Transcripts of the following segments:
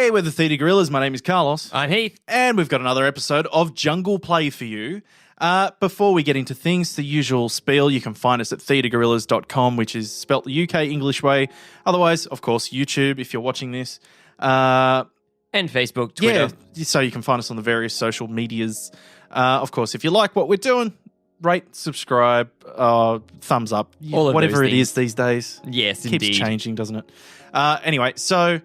Hey, we're the Theatre Gorillas. My name is Carlos. I'm Heath. And we've got another episode of Jungle Play for you. Before we get into things, the usual spiel, you can find us at theatregorillas.com, which is spelt the UK English way. Otherwise, of course, YouTube, if you're watching this. And Facebook, Twitter. Yeah, so you can find us on the various social medias. Of course, if you like what we're doing, rate, subscribe, thumbs up, All of whatever those it is these days. Yes, Keeps indeed. changing, doesn't it? Anyway, so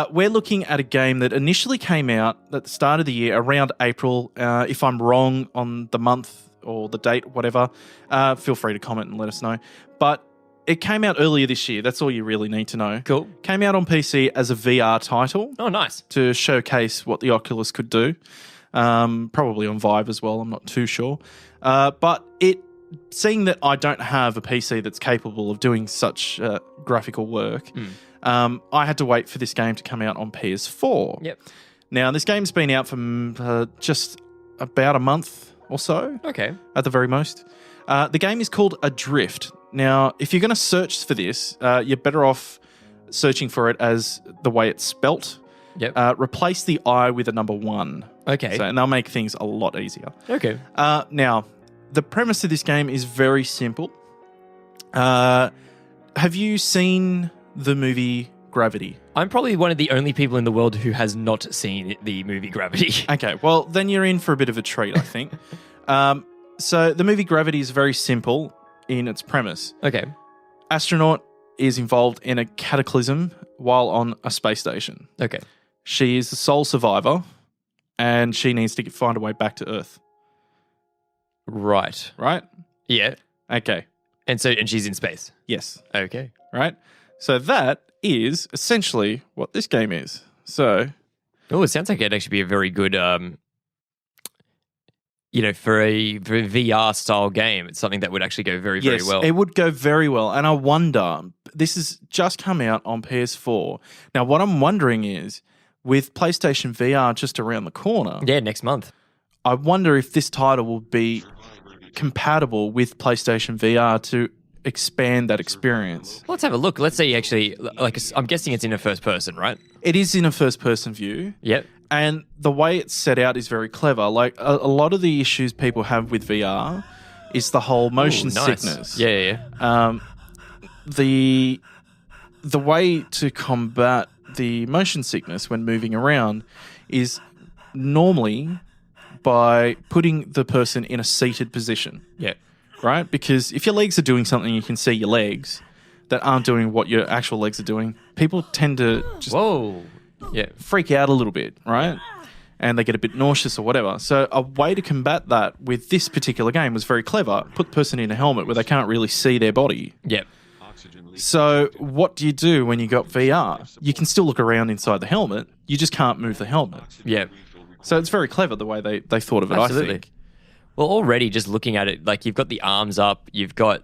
we're looking at a game that initially came out at the start of the year, around April. If I'm wrong on the month or the date, whatever, feel free to comment and let us know. But it came out earlier this year. That's all you really need to know. Cool. Came out on PC as a VR title. Oh, nice. To showcase what the Oculus could do. Probably on Vive as well. I'm not too sure. But seeing that I don't have a PC that's capable of doing such graphical work, I had to wait for this game to come out on PS4. Yep. Now, this game's been out for just about a month or so. Okay. At the very most. The game is called Adrift. Now, if you're going to search for this, you're better off searching for it as the way it's spelt. Yep. Replace the I with a number 1. Okay. And they'll make things a lot easier. Okay. Now, the premise of this game is very simple. Have you seen the movie Gravity? I'm probably one of the only people in the world who has not seen the movie Gravity. Okay, well, then you're in for a bit of a treat, I think. So the movie Gravity is very simple in its premise. Okay. Astronaut is involved in a cataclysm while on a space station. Okay. She is the sole survivor, and she needs to find a way back to Earth. Right. Right? Yeah. Okay. And she's in space. Yes. Okay. Right? So that is essentially what this game is. So... Oh, it sounds like it'd actually be a very good, for a VR style game. It's something that would actually go very, very well. It would go very well. And I wonder, this has just come out on PS4. Now, what I'm wondering is, with PlayStation VR just around the corner... Yeah, next month. I wonder if this title will be compatible with PlayStation VR to expand that experience. Let's have a look. Let's say actually, I'm guessing it's in a first person, right? It is in a first person view. Yep. And the way it's set out is very clever. Like a lot of the issues people have with VR is the whole motion sickness. Yeah. The way to combat the motion sickness when moving around is normally by putting the person in a seated position. Yeah. Right? Because if your legs are doing something, you can see your legs that aren't doing what your actual legs are doing. People tend to just freak out a little bit, right? And they get a bit nauseous or whatever. So a way to combat that with this particular game was very clever. Put the person in a helmet where they can't really see their body. Yep. So what do you do when you got VR? You can still look around inside the helmet. You just can't move the helmet. Yep. So it's very clever the way they thought of it, Absolutely. I think. Well, already just looking at it, like you've got the arms up, you've got,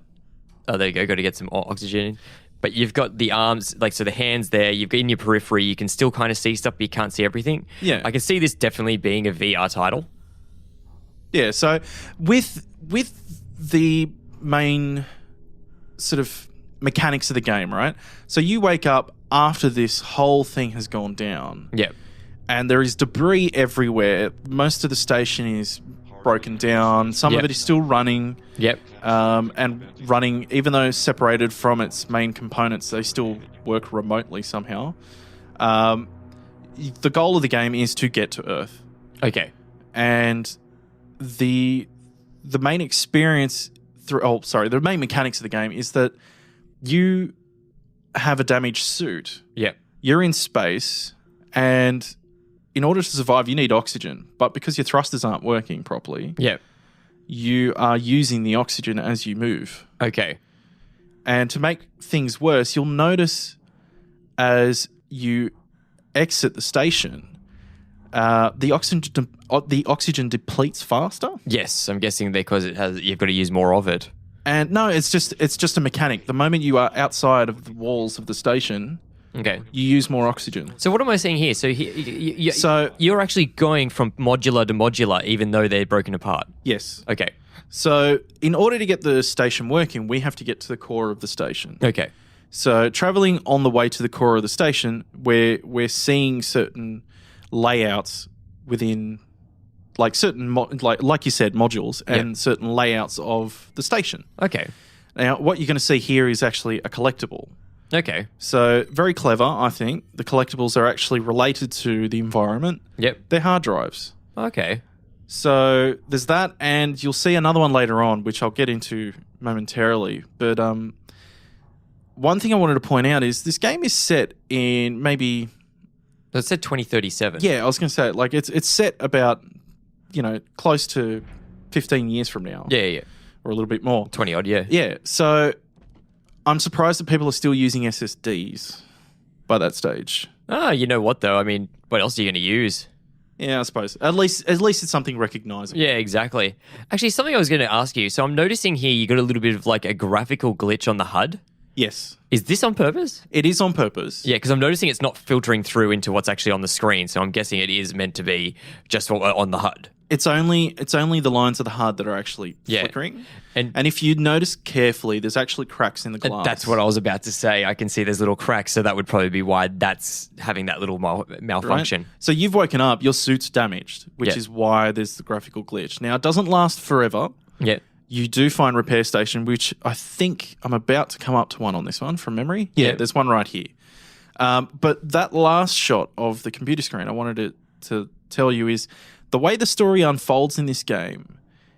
there you go, got to get some oxygen in. But you've got the arms, so the hands there, you've got in your periphery, you can still kind of see stuff, but you can't see everything. Yeah. I can see this definitely being a VR title. Yeah, so with the main sort of mechanics of the game, right? So you wake up after this whole thing has gone down. Yep. And there is debris everywhere. Most of the station is broken down. Some of it is still running. Yep. And running, even though separated from its main components, they still work remotely somehow. The goal of the game is to get to Earth. Okay. And the main experience the main mechanics of the game is that you have a damaged suit. Yep. You're in space, and in order to survive, you need oxygen. But because your thrusters aren't working properly, you are using the oxygen as you move. Okay. And to make things worse, you'll notice as you exit the station, the oxygen depletes faster. Yes, I'm guessing because you've got to use more of it. And no, it's just a mechanic. The moment you are outside of the walls of the station, okay, you use more oxygen. So what am I seeing here? So you're actually going from modular to modular, even though they're broken apart. Yes. Okay. So in order to get the station working, we have to get to the core of the station. Okay. So traveling on the way to the core of the station, we're seeing certain layouts within, like certain like you said, modules and certain layouts of the station. Okay. Now, what you're going to see here is actually a collectible. Okay. So very clever, I think. The collectibles are actually related to the environment. Yep. They're hard drives. Okay. So there's that, and you'll see another one later on, which I'll get into momentarily. But one thing I wanted to point out is this game is set in maybe... It said 2037. Yeah, I was going to say, like, it's set about, close to 15 years from now. Yeah. Or a little bit more. 20 odd, yeah. Yeah, so I'm surprised that people are still using SSDs by that stage. You know what, though? I mean, what else are you going to use? Yeah, I suppose. At least it's something recognizable. Yeah, exactly. Actually, something I was going to ask you. So I'm noticing here you got a little bit of like a graphical glitch on the HUD. Yes. Is this on purpose? It is on purpose. Yeah, because I'm noticing it's not filtering through into what's actually on the screen. So I'm guessing it is meant to be just on the HUD. It's only the lines of the HUD that are actually flickering. And if you notice carefully, there's actually cracks in the glass. That's what I was about to say. I can see there's little cracks, so that would probably be why that's having that little malfunction. Right? So you've woken up, your suit's damaged, which is why there's the graphical glitch. Now, it doesn't last forever. Yeah. You do find repair station, which I think I'm about to come up to one on this one from memory. Yeah, there's one right here. But that last shot of the computer screen I wanted to tell you is the way the story unfolds in this game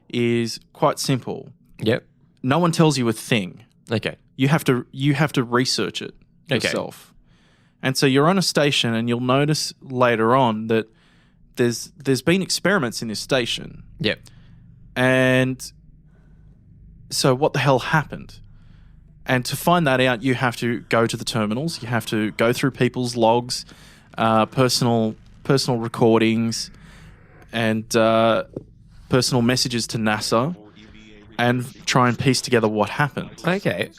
is quite simple. Yep. No one tells you a thing. Okay. You have to research it yourself. And so you're on a station and you'll notice later on that there's been experiments in this station. Yep. And so what the hell happened? And to find that out, you have to go to the terminals. You have to go through people's logs, personal recordings, and personal messages to NASA, and try and piece together what happened. Okay.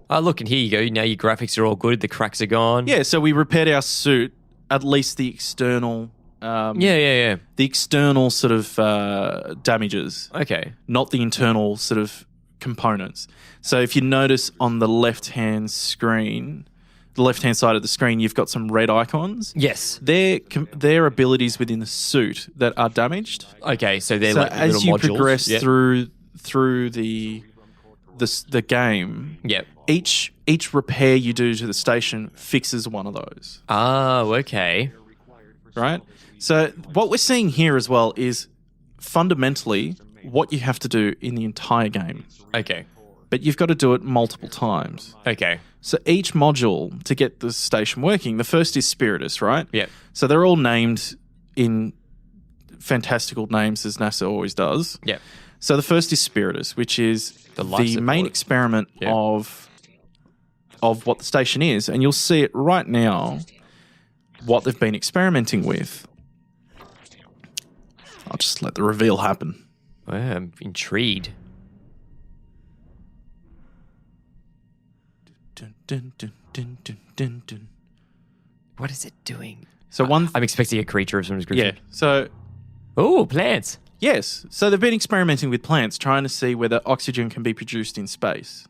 Look, and here you go. Now your graphics are all good. The cracks are gone. Yeah, so we repaired our suit, at least the external... Yeah. The external sort of damages. Okay. Not the internal sort of components. So if you notice on the left-hand screen... the left-hand side of the screen, you've got some red icons. Yes. They're abilities within the suit that are damaged. Okay, so they're like as little you modules. progress through the game, each repair you do to the station fixes one of those. Oh, okay. Right? So what we're seeing here as well is fundamentally what you have to do in the entire game. Okay. But you've got to do it multiple times. Okay. So each module to get the station working, the first is Spiritus, right? Yeah. So they're all named in fantastical names, as NASA always does. Yeah. So the first is Spiritus, which is the main experiment of what the station is. And you'll see it right now, what they've been experimenting with. I'll just let the reveal happen. I'm intrigued. Dun, dun, dun, dun, dun, dun, dun. What is it doing? So I'm expecting a creature of some description. Yeah. So... oh, plants. Yes. So they've been experimenting with plants, trying to see whether oxygen can be produced in space.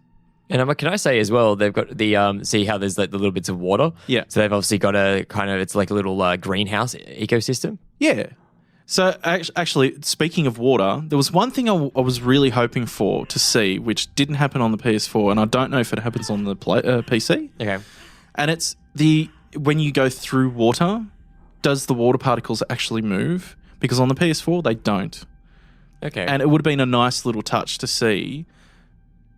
And can I say as well, they've got the, see how there's like the little bits of water? Yeah. So they've obviously got a kind of, it's like a little greenhouse ecosystem. Yeah. So actually, speaking of water, there was one thing I was really hoping for to see, which didn't happen on the PS4, and I don't know if it happens on the PC. Okay. And it's when you go through water, does the water particles actually move? Because on the PS4, they don't. Okay. And it would have been a nice little touch to see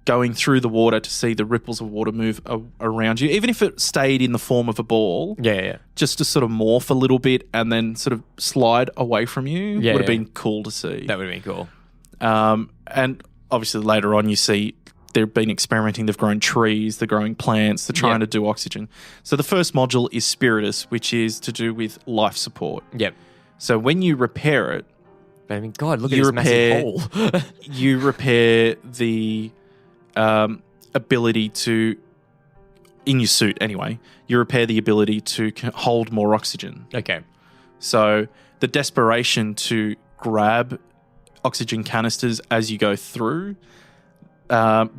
going through the water to see the ripples of water move around you, even if it stayed in the form of a ball. Yeah. Just to sort of morph a little bit and then sort of slide away from you would have been cool to see. That would have been cool. And obviously later on you see they've been experimenting. They've grown trees, they're growing plants, they're trying to do oxygen. So the first module is Spiritus, which is to do with life support. Yep. So when you repair it... But I mean, God, look at this massive hole. You repair the... ability to, in your suit anyway, you repair the ability to hold more oxygen. Okay. So the desperation to grab oxygen canisters as you go through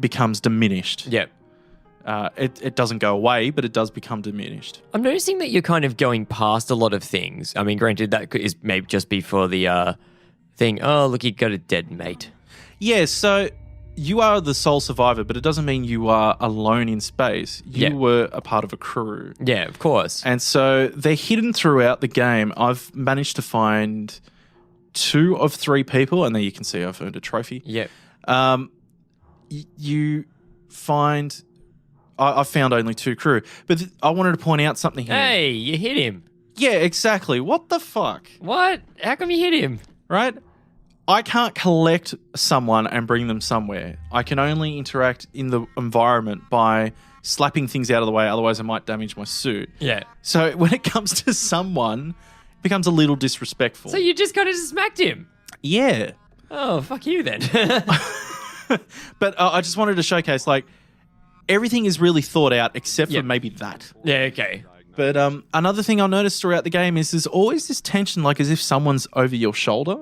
becomes diminished. Yep. it doesn't go away, but it does become diminished. I'm noticing that you're kind of going past a lot of things. I mean, granted, that is maybe just before the thing. Oh, look, you got a dead mate. Yeah, so you are the sole survivor, but it doesn't mean you are alone in space. You were a part of a crew. Yeah, of course. And so they're hidden throughout the game. I've managed to find 2 of 3 people, and there you can see I've earned a trophy. Yep. You find... I found only 2 crew, but I wanted to point out something here. Hey, you hit him. Yeah, exactly. What the fuck? What? How come you hit him? Right? I can't collect someone and bring them somewhere. I can only interact in the environment by slapping things out of the way, otherwise I might damage my suit. Yeah. So when it comes to someone, it becomes a little disrespectful. So you just kind of smacked him? Yeah. Oh, fuck you then. But I just wanted to showcase, like, everything is really thought out except for maybe that. Yeah, okay. But another thing I noticed throughout the game is there's always this tension, like as if someone's over your shoulder.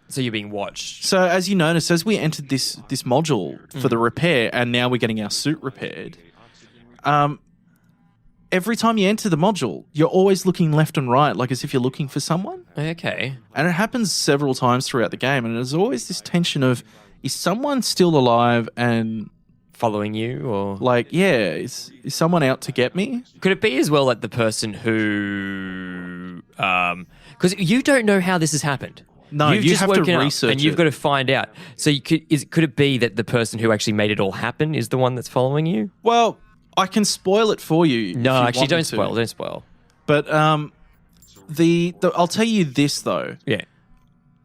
So you're being watched. So as you notice, as we entered this module for the repair, and now we're getting our suit repaired, every time you enter the module, you're always looking left and right, like as if you're looking for someone. Okay. And it happens several times throughout the game, and there's always this tension of, is someone still alive and... following you, or... like, yeah, is someone out to get me? Could it be as well like the person who... because you don't know how this has happened. No, You've you just have to woken up research and you've it. got to find out. So could it be that the person who actually made it all happen is the one that's following you? Well, I can spoil it for you. No, if you actually, want me don't to. spoil. Don't spoil. But I'll tell you this, though. Yeah.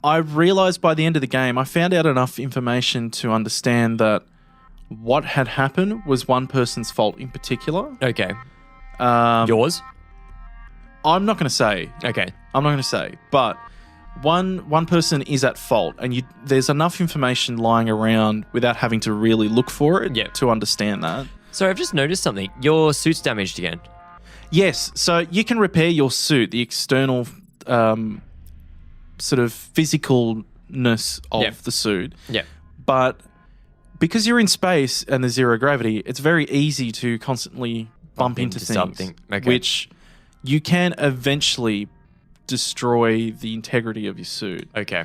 I realized by the end of the game, I found out enough information to understand that what had happened was one person's fault in particular. Okay. Yours? I'm not going to say. Okay. I'm not going to say. But one person is at fault, and there's enough information lying around without having to really look for it to understand that. So I've just noticed something. Your suit's damaged again. Yes. So you can repair your suit, the external sort of physicalness of the suit. Yeah. But because you're in space and there's zero gravity, it's very easy to constantly bump into things, something. Okay. which you can eventually destroy the integrity of your suit. Okay.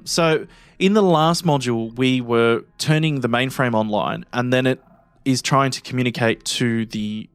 So in the last module, we were turning the mainframe online, and then it is trying to communicate to the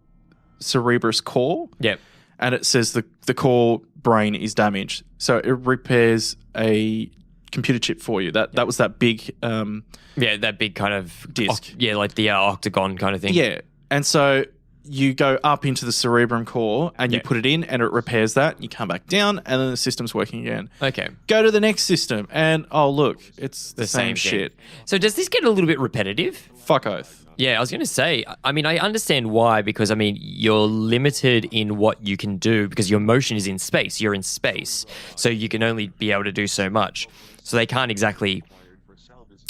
cerebrus core. Yep. And it says the core brain is damaged. So it repairs a computer chip for you. That was that big... that big kind of... disc. like the octagon kind of thing. Yeah. And so you go up into the cerebrum core and you put it in and it repairs that. You come back down and then the system's working again. Okay. Go to the next system and, oh, look, it's the same shit. So does this get a little bit repetitive? Fuck oath. Yeah, I was going to say, I mean, I understand why, because, I mean, you're limited in what you can do because your motion is in space. You're in space. So you can only be able to do so much. So they can't exactly...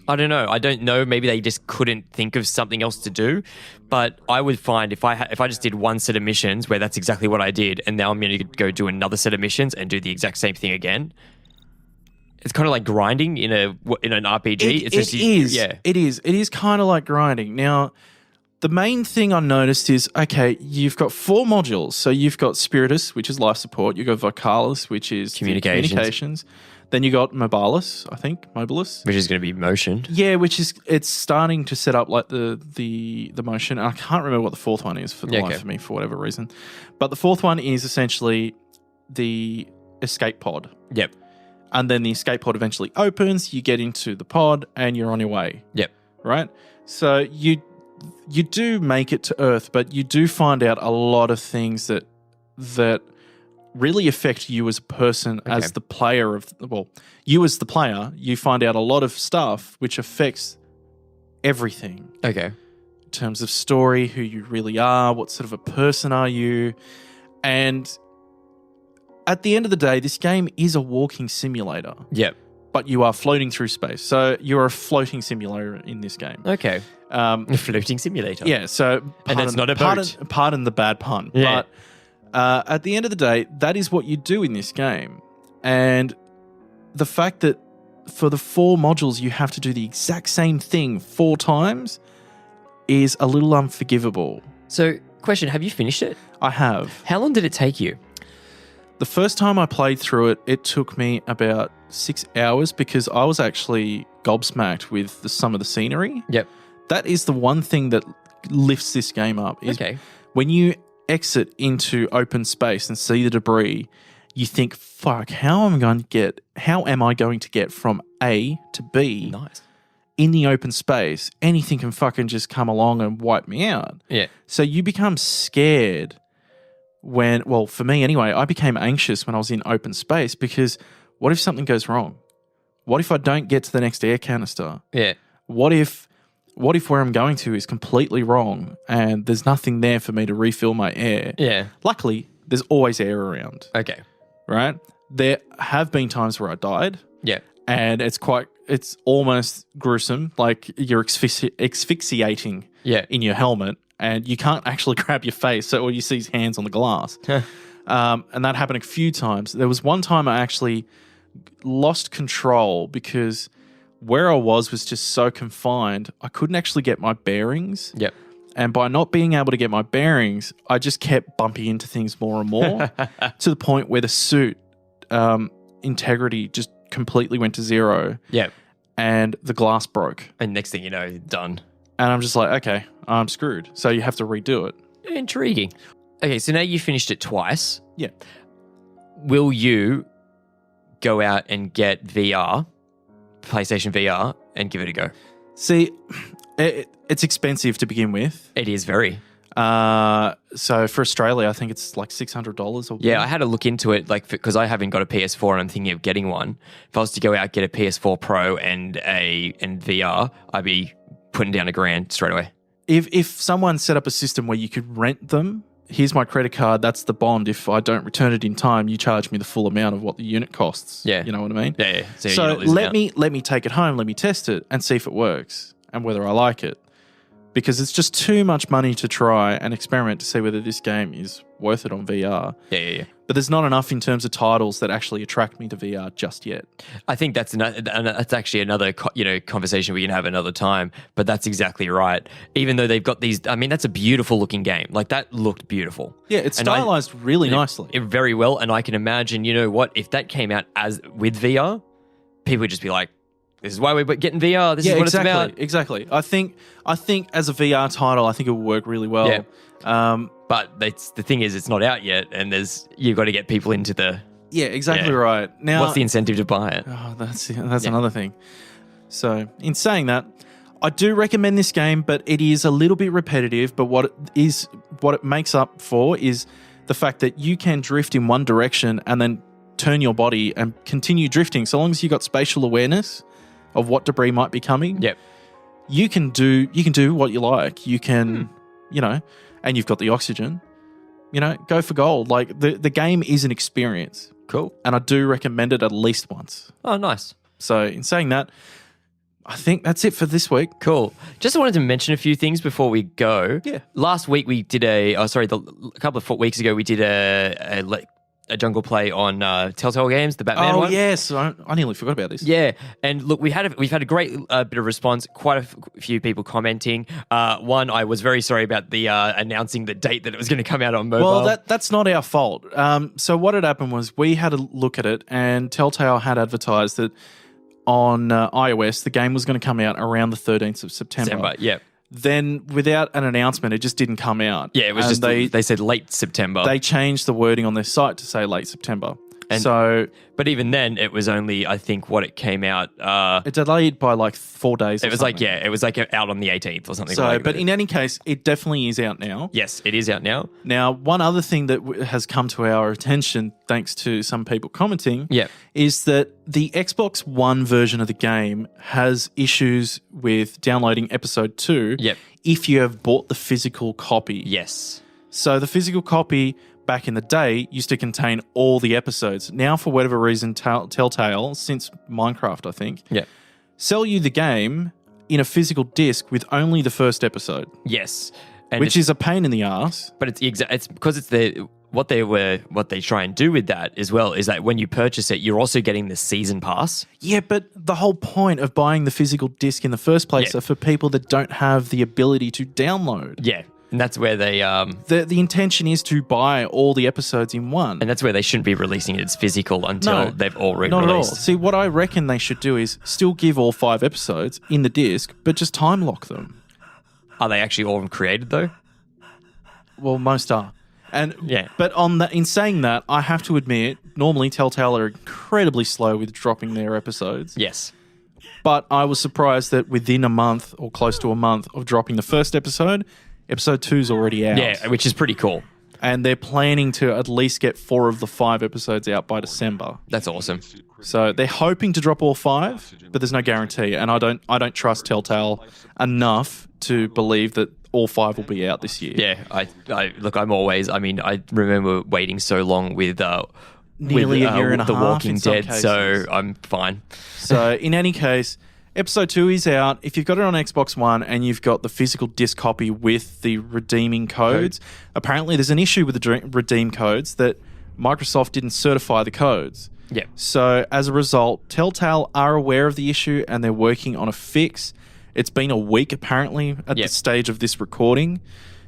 I don't know. I don't know. Maybe they just couldn't think of something else to do. But I would find if I just did one set of missions where that's exactly what I did, and now I'm going to go do another set of missions and do the exact same thing again. It's kind of like grinding in an RPG. It is. It is kind of like grinding. Now, the main thing I noticed is, okay, you've got 4 modules. So you've got Spiritus, which is life support. You've got Vocalis, which is communications. Then you got Mobilis, I think, which is going to be motion. Yeah, it's starting to set up like the motion. I can't remember what the 4th one is for the life of me for whatever reason. But the 4th one is essentially the escape pod. Yep. And then the escape pod eventually opens, you get into the pod, and you're on your way. Yep. Right? So you do make it to Earth, but you do find out a lot of things that really affect you as a person, as the player you as the player, you find out a lot of stuff which affects everything. Okay. In terms of story, who you really are, what sort of a person are you, and at the end of the day, this game is a walking simulator. Yep. But you are floating through space. So you're a floating simulator in this game. Okay. A floating simulator. Yeah, so... and that's not a boat. Pardon the bad pun. Yeah. But at the end of the day, that is what you do in this game. And the fact that for the 4 modules, you have to do the exact same thing 4 times is a little unforgivable. So, question, have you finished it? I have. How long did it take you? The first time I played through it, it took me about 6 hours because I was actually gobsmacked with some of the scenery. Yep. That is the one thing that lifts this game up. Is when you exit into open space and see the debris, you think, fuck, how am I going to get from A to B in the open space? Anything can fucking just come along and wipe me out. Yeah. So you become scared for me anyway, I became anxious when I was in open space because what if something goes wrong? What if I don't get to the next air canister? Yeah. What if where I'm going to is completely wrong and there's nothing there for me to refill my air? Yeah. Luckily, there's always air around. Okay. Right? There have been times where I died. Yeah. And it's almost gruesome. Like you're asphyxiating in your helmet and you can't actually grab your face. So all you see is hands on the glass. And that happened a few times. There was one time I actually lost control because where I was just so confined, I couldn't actually get my bearings. Yep. And by not being able to get my bearings, I just kept bumping into things more and more to the point where the suit integrity just completely went to zero. Yep. And the glass broke. And next thing you know, done. And I'm just like, okay, I'm screwed. So you have to redo it. Intriguing. Okay, so now you finished it twice. Yeah. Will you go out and get VR, PlayStation VR, and give it a go? See, it's expensive to begin with. It is very. So for Australia, I think it's like $600 or more. Yeah, I had to look into it, like, because I haven't got a PS4 and I'm thinking of getting one. If I was to go out, get a PS4 Pro and VR, I'd be putting down $1,000 straight away. If someone set up a system where you could rent them, here's my credit card, that's the bond. If I don't return it in time, you charge me the full amount of what the unit costs. Yeah. You know what I mean? Yeah. So let me take it home, let me test it and see if it works and whether I like it. Because it's just too much money to try and experiment to see whether this game is worth it on VR. Yeah. But there's not enough in terms of titles that actually attract me to VR just yet. I think that's actually another conversation we can have another time. But that's exactly right. Even though they've got these, I mean, that's a beautiful looking game. Like that looked beautiful. Yeah, it's stylized really nicely. Very well. And I can imagine, you know what, if that came out with VR, people would just be like, this is why we're getting VR. This is what it's about. Exactly. I think as a VR title, I think it will work really well. Yeah. But the thing is, it's not out yet, and you've got to get people into the. Yeah, exactly right. Now, what's the incentive to buy it? Oh, that's another thing. So, in saying that, I do recommend this game, but it is a little bit repetitive. But what it makes up for is the fact that you can drift in one direction and then turn your body and continue drifting. So long as you've got spatial awareness of what debris might be coming. Yep. You can do what you like. You can, and you've got the oxygen, go for gold. Like the game is an experience. Cool. And I do recommend it at least once. Oh, nice. So in saying that, I think that's it for this week. Cool. Just wanted to mention a few things before we go. Yeah. Last week we did a couple of weeks ago we did a jungle play on Telltale Games, the Batman one. Oh, yes. I nearly forgot about this. Yeah. And look, we've had a great bit of response, quite a few people commenting. One, I was very sorry about the announcing the date that it was going to come out on mobile. Well, that's not our fault. So what had happened was we had a look at it and Telltale had advertised that on iOS, the game was going to come out around the 13th of September. Yeah. Then without an announcement, it just didn't come out. Yeah, it was just they said late September. They changed the wording on their site to say late September. But even then, it was only, I think, what it came out. It delayed by like 4 days. It was out on the 18th or something. But in any case, it definitely is out now. Yes, it is out now. Now, one other thing that has come to our attention, thanks to some people commenting, is that the Xbox One version of the game has issues with downloading episode 2 if you have bought the physical copy. Yes. So the physical copy back in the day used to contain all the episodes. Now, for whatever reason, Telltale, since Minecraft, I think, sell you the game in a physical disc with only the first episode. Yes. Which is a pain in the ass. But it's because it's what they try and do with that as well is that when you purchase it, you're also getting the season pass. Yeah, but the whole point of buying the physical disc in the first place are for people that don't have the ability to download. Yeah. And that's where they... The intention is to buy all the episodes in one. And that's where they shouldn't be releasing it as physical until they've already not released. At all. See, what I reckon they should do is still give all 5 episodes in the disc, but just time lock them. Are they actually all created, though? Well, most are. Yeah. But in saying that, I have to admit, normally Telltale are incredibly slow with dropping their episodes. Yes. But I was surprised that within a month or close to a month of dropping the first episode 2's already out. Yeah, which is pretty cool. And they're planning to at least get 4 of the 5 episodes out by December. That's awesome. So they're hoping to drop all 5, but there's no guarantee. And I don't trust Telltale enough to believe that all 5 will be out this year. Yeah, I remember waiting so long with nearly a year and a The half Walking in some Dead, cases. so I'm fine. So in any case, episode 2 is out. If you've got it on Xbox One and you've got the physical disc copy with the redeeming codes, apparently there's an issue with the redeem codes that Microsoft didn't certify the codes. Yeah. So as a result, Telltale are aware of the issue and they're working on a fix. It's been a week apparently at the stage of this recording.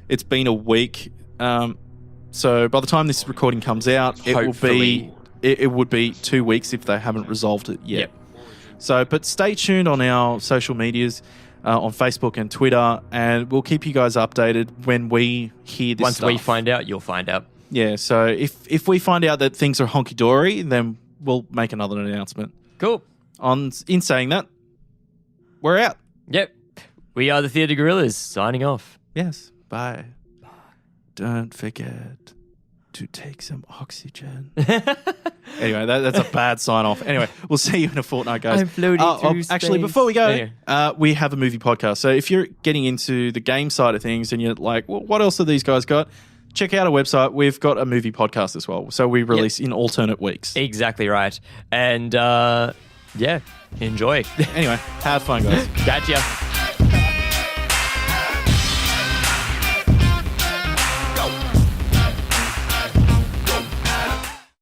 It's been a week. So by the time this recording comes out, it would be 2 weeks if they haven't resolved it yet. Yep. So, but stay tuned on our social medias, on Facebook and Twitter, and we'll keep you guys updated when we hear this stuff. Once we find out, you'll find out. Yeah, so if we find out that things are honky-dory, then we'll make another announcement. Cool. In saying that, we're out. Yep. We are the Theatre Gorillas, signing off. Yes, bye. Don't forget to take some oxygen. Anyway, that's a bad sign-off. Anyway, we'll see you in a fortnight, guys. I'm floating through actually, space. before we go, Anyway. we have a movie podcast. So if you're getting into the game side of things and you're like, well, what else have these guys got? Check out our website. We've got a movie podcast as well. So we release in alternate weeks. Exactly right. And, enjoy. Anyway, have fun, guys. Catch ya.